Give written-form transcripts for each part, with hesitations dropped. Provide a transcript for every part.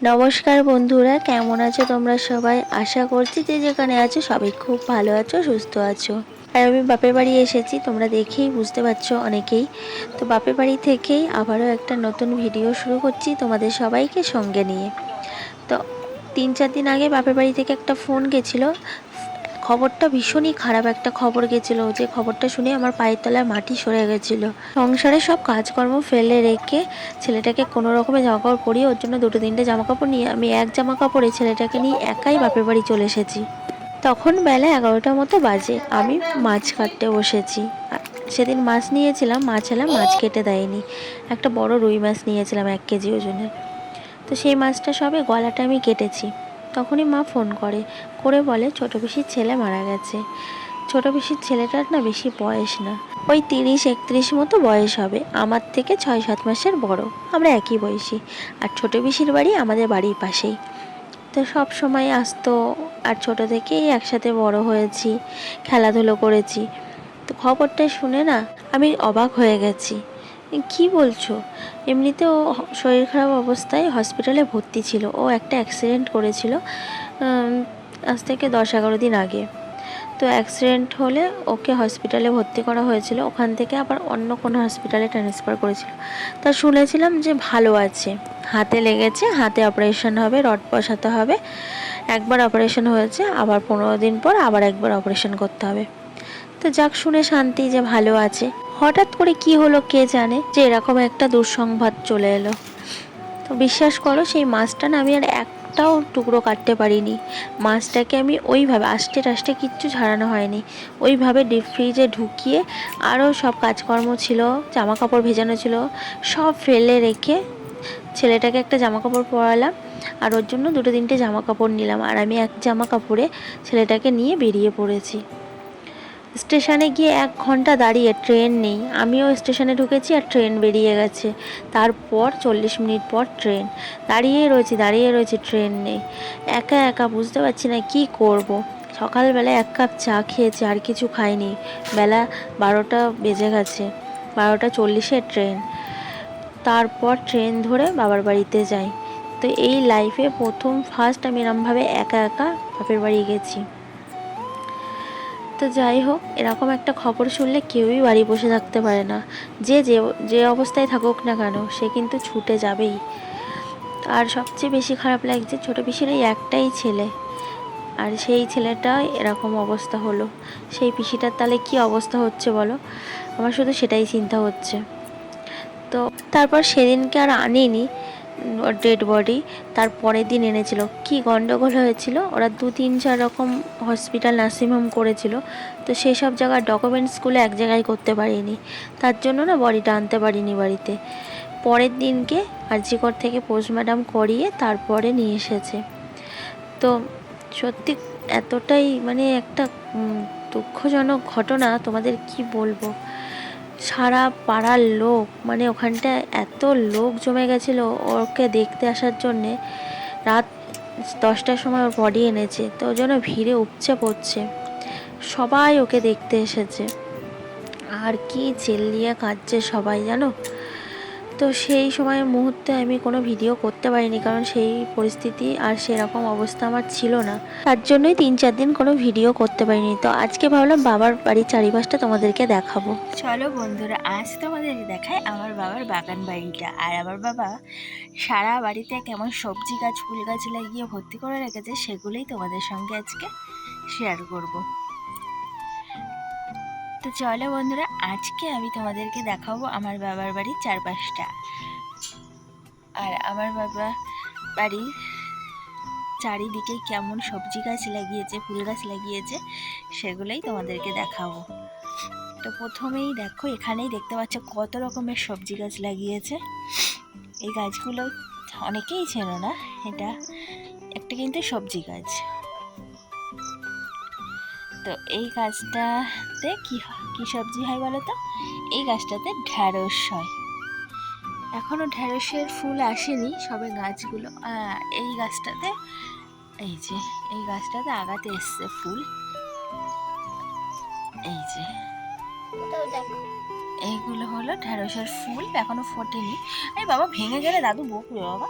নমস্কার বন্ধুরা, কেমন আছো তোমরা সবাই? আশা করছি যে যেখানে আছো সবাই খুব ভালো আছো, সুস্থ আছো। আর আমি বাপের বাড়ি এসেছি, তোমরা দেখেই বুঝতে পারছো অনেকেই। তো বাপের বাড়ি থেকেই আবারও একটা নতুন ভিডিও শুরু করছি তোমাদের সবাইকে সঙ্গে নিয়ে। তো 3-4 দিন আগে বাপের বাড়ি থেকে একটা ফোন গেছিলো। খবরটা ভীষণই খারাপ একটা খবর গেছিলো, যে খবরটা শুনে আমার পায়ের তলায় মাটি সরে গেছিলো। সংসারে সব কাজকর্ম ফেলে রেখে ছেলেটাকে কোনো রকমের জামাকাপড় পরিয়ে, ওর জন্য 2-3টে জামাকাপড় নিয়ে আমি এক জামা কাপড়ে ছেলেটাকে নিয়ে একাই বাপের বাড়ি চলে এসেছি। তখন বেলা 11টার মতো বাজে, আমি মাছ কাটতে বসেছি। সেদিন মাছ নিয়েছিলাম, মাছ কেটে দেয়নি। একটা বড় রুই মাছ নিয়েছিলাম 1 কেজি ওজনের। তো সেই মাছটা সবে গলাটা আমি কেটেছি, তখনই মা ফোন করে বলে ছোটো পিসির ছেলে মারা গেছে। ছোটো পিসির ছেলেটার না বেশি বয়স না, ওই 30-31 মতো বয়স হবে, আমার থেকে 6-7 মাসের বড়। আমরা একই বয়সী। আর ছোটো পিসির বাড়ি আমাদের বাড়ির পাশেই। তো সব সময় আসতো, আর ছোটো থেকেই একসাথে বড় হয়েছি, খেলাধুলো করেছি। তো খবরটা শুনে না আমি অবাক হয়ে গেছি। কি বলছো? এমনিতেও শরীর খারাপ অবস্থায় হসপিটালে ভর্তি ছিল। ও একটা অ্যাক্সিডেন্ট করেছিল আজ থেকে 10-11 দিন আগে। তো অ্যাক্সিডেন্ট হলে ওকে হসপিটালে ভর্তি করা হয়েছিল, ওখান থেকে আবার অন্য কোনো হসপিটালে ট্রান্সফার করেছিল। তা শুনেছিলাম যে ভালো আছে, হাতে লেগেছে, হাতে অপারেশন হবে, রড বসাতে হবে। একবার অপারেশন হয়েছে, আবার 15 দিন পর আবার একবার অপারেশন করতে হবে। তো যাক, শুনে শান্তি যে ভালো আছে। হঠাৎ করে কি হলো কে জানে, যে এরকম একটা দুঃসংবাদ চলে এলো। তো বিশ্বাস করো, সেই মাছটা না আমি আর একটাও টুকরো কাটতে পারিনি। মাছটাকে আমি ওইভাবে আস্তে কিচ্ছু ছাড়ানো হয়নি, ওইভাবে ডিপ ফ্রিজে ঢুকিয়ে, আরও সব কাজকর্ম ছিল, জামা কাপড় ভেজানো ছিল, সব ফেলে রেখে ছেলেটাকে একটা জামা কাপড় পরালাম, আর ওর জন্য 2-3টে জামা কাপড় নিলাম, আর আমি এক জামা কাপড়ে ছেলেটাকে নিয়ে বেরিয়ে পড়েছি। স্টেশনে গিয়ে 1 ঘন্টা দাঁড়িয়ে, ট্রেন নেই। আমিও স্টেশনে ঢুকেছি আর ট্রেন বেরিয়ে গেছে। তারপর 40 মিনিট পর ট্রেন। দাঁড়িয়ে রয়েছি, ট্রেন নেই। একা একা বুঝতে পারছি না কি করব। সকালবেলা 1 কাপ চা খেয়েছি, আর কিছু খাইনি। বেলা 12টা বেজে গেছে, 12টা 40-এ ট্রেন। তারপর ট্রেন ধরে বাবার বাড়িতে যাই। তো এই লাইফে ফার্স্ট আমি এরমভাবে একা একা বাপের বাড়ি গেছি। তো যাই হোক, এরকম একটা খবর শুনলে কেউই বাড়ি বসে থাকতে পারে না। যে যে যে অবস্থায় থাকুক না কেন, সে কিন্তু ছুটে যাবেই। আর সবচেয়ে বেশি খারাপ লাগছে, ছোটো পিসির এই একটাই ছেলে, আর সেই ছেলেটা এরকম অবস্থা হলো। সেই পিসিটার তাহলে কি অবস্থা হচ্ছে বলো? আমার শুধু সেটাই চিন্তা হচ্ছে। তো তারপর সেদিনকে আর আনেনি ওর ডেড বডি, তার পরের দিন এনেছিল। কি গন্ডগোল হয়েছিল, ওরা 2-3-4 রকম হসপিটাল নার্সিংহোম করেছিল। তো সেই সব জায়গার ডকুমেন্টসগুলো এক জায়গায় করতে পারিনি, তার জন্য না বডিটা আনতে পারিনি বাড়িতে। পরের দিনকে আরজিকর থেকে পোস্টমর্টম করিয়ে তারপরে নিয়ে এসেছে। তো সত্যি এতটাই মানে একটা দুঃখজনক ঘটনা, তোমাদের কি বলবো। সারা পাড়ার লোক, মানে ওখানটা এত লোক জমে গেছিলো ওকে দেখতে আসার জন্যে। রাত 10টার সময় ওর বডি এনেছে, তো ওই জন্য ভিড়ে উপচে পড়ছে, সবাই ওকে দেখতে এসেছে। আর কি চিল্লিয়ে কাঁদছে সবাই, জানো। তো সেই সময় মুহূর্তে আমি কোনো ভিডিও করতে পারিনি, কারণ সেই পরিস্থিতি আর সেরকম অবস্থা আমার ছিল না। তার জন্যই 3-4 দিন কোনো ভিডিও করতে পারিনি। তো আজকে ভাবলাম বাবার বাড়ির চারিপাশটা তোমাদেরকে দেখাবো। চলো বন্ধুরা, আজ তোমাদের দেখায় আমার বাবার বাগান বাড়িটা। আর আমার বাবা সারা বাড়িতে কেমন সবজি গাছ, ফুল গাছ লাগিয়ে ভর্তি করে রেখেছে, সেগুলোই তোমাদের সঙ্গে আজকে শেয়ার করব। তো চলো বন্ধুরা, আজকে আমি তোমাদেরকে দেখাবো আমার বাবার বাড়ির চারপাশটা। আর আমার বাবা বাড়ির চারিদিকে কেমন সবজি গাছ লাগিয়েছে, ফুল গাছ লাগিয়েছে, সেগুলোই তোমাদেরকে দেখাবো। তো প্রথমেই দেখো, এখানেই দেখতে পাচ্ছ কত রকমের সবজি গাছ লাগিয়েছে। এই গাছগুলো অনেকেই চেনো না, এটা একটা কিন্তু সবজি গাছ। তো এই গাছটাতে কি সবজি হয় বলো তো? এই গাছটাতে ঢ্যাঁড়স হয়। এখনো ঢ্যাঁড়সের ফুল আসেনি, সবে গাছগুলো। এই গাছটাতে, এই গাছটাতে আগাতে এসছে ফুল। এই যে এইগুলো হলো ঢ্যাঁড়সের ফুল, এখনো ফোটেনি। আরে বাবা, ভেঙে গেলে দাদু বকবে বাবা।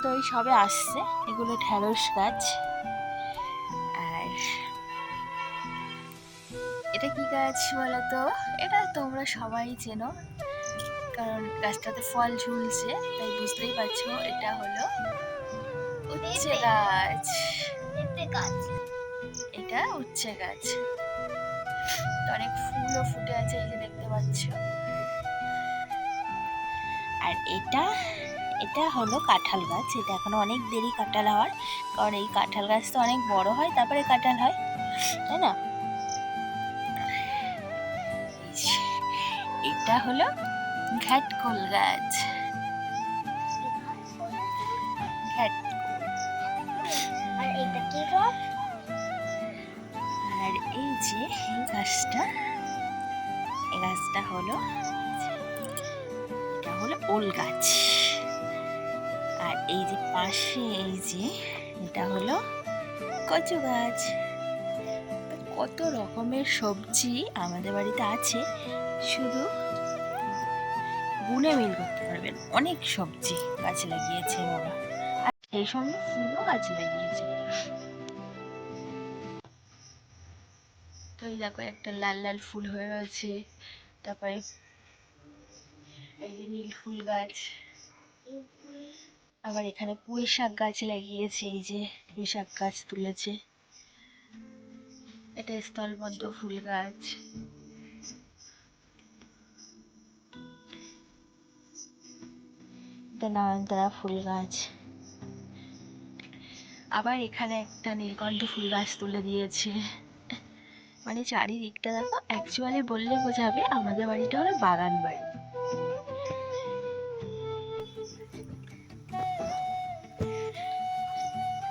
তো এই সবে আসছে, এগুলো ঢ্যাঁড়স গাছ। আর এটা কি গাছ বলতো? এটা তোমরা সবাই চেনো, কারণ গাছটাতে ফল ঝুলছে, তাই বুঝতেই পারছো এটা হলো উচ্ছে গাছ। এটা উচ্ছে গাছ, অনেক ফুলও ফুটে আছে, এই যে দেখতে পাচ্ছ। আর এটা এটা হলো কাঁঠাল গাছ। এটা এখনো অনেক দেরি কাঁঠাল হওয়ার, কারণ এই কাঁঠাল গাছ তো অনেক বড় হয়, তারপরে কাঁঠাল হয়, তাই না? এটা হলো ঘাটকোল গাছ। আর এই যে এই গাছটা, এই গাছটা হলো, এটা হলো ওল গাছ। আর এই যে পাশে এই যে এটা হলো কচু গাছ। কত রকমের সবজি আমাদের বাড়িতে আছে, শুধু গুনে মিল করতে পারবেন। অনেক সবজি গাছ লাগিয়েছে বাবা, আর সেই সঙ্গে ফুলও গাছ লাগিয়েছে। তো এই দেখো একটা লাল লাল ফুল হয়ে আছে, তারপরে এই যে নীল ফুল গাছ। আবার এখানে পুঁই শাক গাছ লাগিয়েছে, এই যে পুঁই শাক গাছ তুলেছে। এটা স্থলপদ্ম ফুল গাছ। এটা নয়নতারা ফুল গাছ। আবার এখানে একটা নীলকণ্ঠ ফুল গাছ তুলে দিয়েছে। মানে চারিদিকটা দেখো, অ্যাকচুয়ালি বললে বোঝাবে আমাদের বাড়িটা হলো বাগান বাড়ি।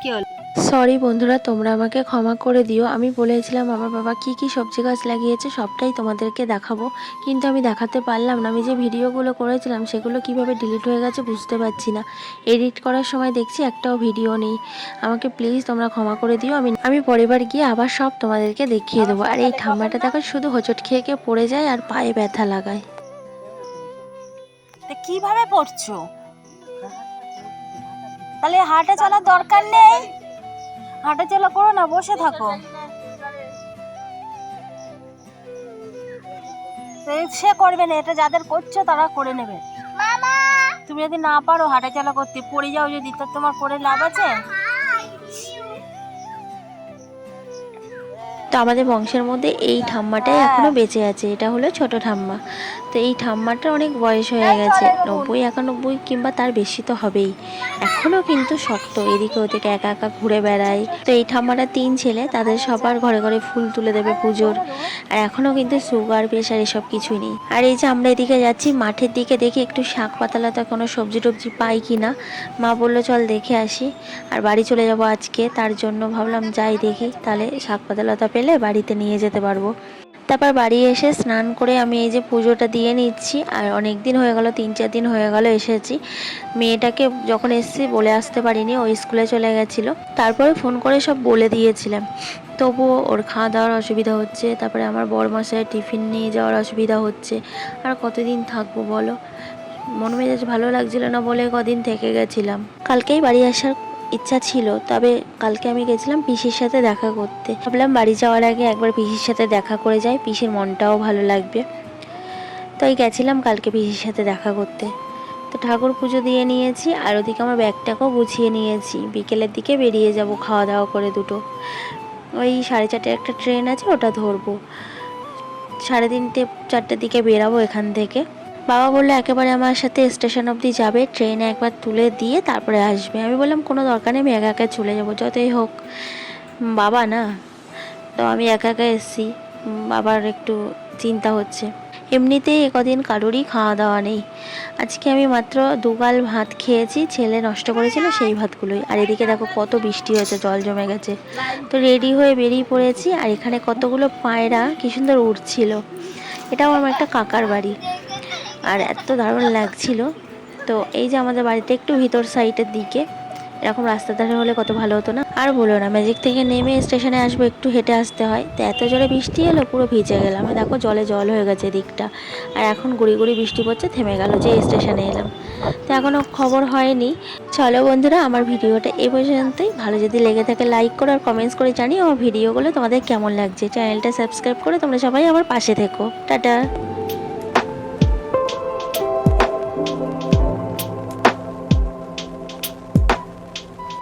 কি হলো? সরি বন্ধুরা, তোমরা আমাকে ক্ষমা করে দিও। আমি বলেছিলাম আমার বাবা কি কি সবজি গাছ লাগিয়েছে সবটাই তোমাদেরকে দেখাবো, কিন্তু আমি দেখাতে পারলাম না। আমি যে ভিডিওগুলো করেছিলাম সেগুলো কিভাবে ডিলিট হয়ে গেছে বুঝতে পারছি না। এডিট করার সময় দেখছি একটাও ভিডিও নেই। আমাকে প্লিজ তোমরা ক্ষমা করে দিও। আমি পরের গিয়ে আবার সব তোমাদেরকে দেখিয়ে দেবো। আর এই ঠাম্মাটা দেখো শুধু হোঁচট খেয়ে খেয়ে পড়ে যায় আর পায়ে ব্যথা লাগায়। কিভাবে পড়ছো? তাহলে হাঁটা চলার দরকার নেই, হাঁটা চলা করো না, বসে থাকো। সে করবে না, এটা যাদের করছো তারা করে নেবে। তুমি যদি না পারো হাঁটা চলা করতে, পড়ে যাও যদি, তো তোমার করে লাভ আছে? তো আমাদের বংশের মধ্যে এই ঠাম্মাটাই এখনো বেঁচে আছে। এটা হলো ছোট ঠাম্মা। তো এই ঠাম্মাটার অনেক বয়স হয়ে গেছে, 90-91 কিংবা তার বেশি তো হবেই। এখনো কিন্তু শক্ত, এদিকে ওদিকে একা একা ঘুরে বেড়ায়। তো এই ঠাম্মাটা 3 ছেলে, তাদের সবার ঘরে ঘরে ফুল তুলে দেবে পুজোর। আর এখনো কিন্তু সুগার প্রেশার এসব কিছুই নেই। আর এই যে আমরা এদিকে যাচ্ছি মাঠের দিকে, দেখি একটু শাক পাতালতা কোনো সবজি টবজি পাই কিনা। মা বললো চল দেখে আসি। আর বাড়ি চলে যাব আজকে, তার জন্য ভাবলাম যাই দেখি, তাহলে শাক পাতালতা পেলে বাড়িতে নিয়ে যেতে পারবো। তারপর বাড়ি এসে স্নান করে আমি এই যে পুজোটা দিয়ে নিচ্ছি। আর অনেক দিন হয়ে গেল, 3-4 দিন হয়ে গেল এসেছি। মেয়েটাকে যখন এসেছি বলে আসতে পারিনি, ও স্কুলে চলে গেছিলো। তারপরে ফোন করে সব বলে দিয়েছিলাম, তবুও ওর খাওয়া দাওয়ার অসুবিধা হচ্ছে। তারপরে আমার বড়মশাইয়ের টিফিন নিয়ে যাওয়ার অসুবিধা হচ্ছে। আর কতদিন থাকবো বলো? মন মেজাজ ভালো লাগছিল না বলে কদিন থেকে গেছিলাম। কালকেই বাড়ি আসার ইচ্ছা ছিল, তবে কালকে আমি গেছিলাম পিসির সাথে দেখা করতে। ভাবলাম বাড়ি যাওয়ার আগে একবার পিসির সাথে দেখা করে যাই, পিসির মনটাও ভালো লাগবে। তাই গেছিলাম কালকে পিসির সাথে দেখা করতে। তো ঠাকুর পুজো দিয়ে নিয়েছি, আর ওদিকে আমার ব্যাগটাকেও গুছিয়ে নিয়েছি। বিকেলের দিকে বেরিয়ে যাব খাওয়া দাওয়া করে দুটো। ওই 4:30 একটা ট্রেন আছে, ওটা ধরবো। 3:30-4টের দিকে বেরাবো এখান থেকে। বাবা বললো একেবারে আমার সাথে স্টেশন অবধি যাবে, ট্রেনে একবার তুলে দিয়ে তারপরে আসবে। আমি বললাম কোনো দরকার নেই, আমি একা একা চলে যাবো, যতই হোক বাবা না। তো আমি একা একা এসেছি, বাবার একটু চিন্তা হচ্ছে। এমনিতেই কদিন কারোরই খাওয়া দাওয়া নেই। আজকে আমি মাত্র 2 গাল ভাত খেয়েছি, ছেলে নষ্ট করেছিল সেই ভাতগুলোই। আর এদিকে দেখো কত বৃষ্টি হয়েছে, জল জমে গেছে। তো রেডি হয়ে বেরিয়ে পড়েছি। আর এখানে কতগুলো পায়রা কি সুন্দর উড়ছিল। এটাও আমার একটা কাকার বাড়ি, আর এত দারুণ লাগছিল। তো এই যে আমাদের বাড়িটা একটু ভিতর সাইডের দিকে, এরকম রাস্তার ধারে হলে কত ভালো হতো না। আর বলো না, ম্যাজিক থেকে নেমে স্টেশনে আসবো একটু হেঁটে আসতে হয়। তো এত জোরে বৃষ্টি এলো, পুরো ভিজে গেলাম। দেখো জলে জল হয়ে গেছে দিকটা। আর এখন গুড়ি গুড়ি বৃষ্টি পড়ছে, থেমে গেল যে স্টেশনে এলাম। তো তো এখনও খবর হয়নি। চলো বন্ধুরা, আমার ভিডিওটা এই পর্যন্তই। ভালো যদি লেগে থাকে লাইক করো আর কমেন্টস করে জানিও আমার ভিডিওগুলো তোমাদের কেমন লাগছে। চ্যানেলটা সাবস্ক্রাইব করে তোমরা সবাই আমার পাশে থেকো। টাটা।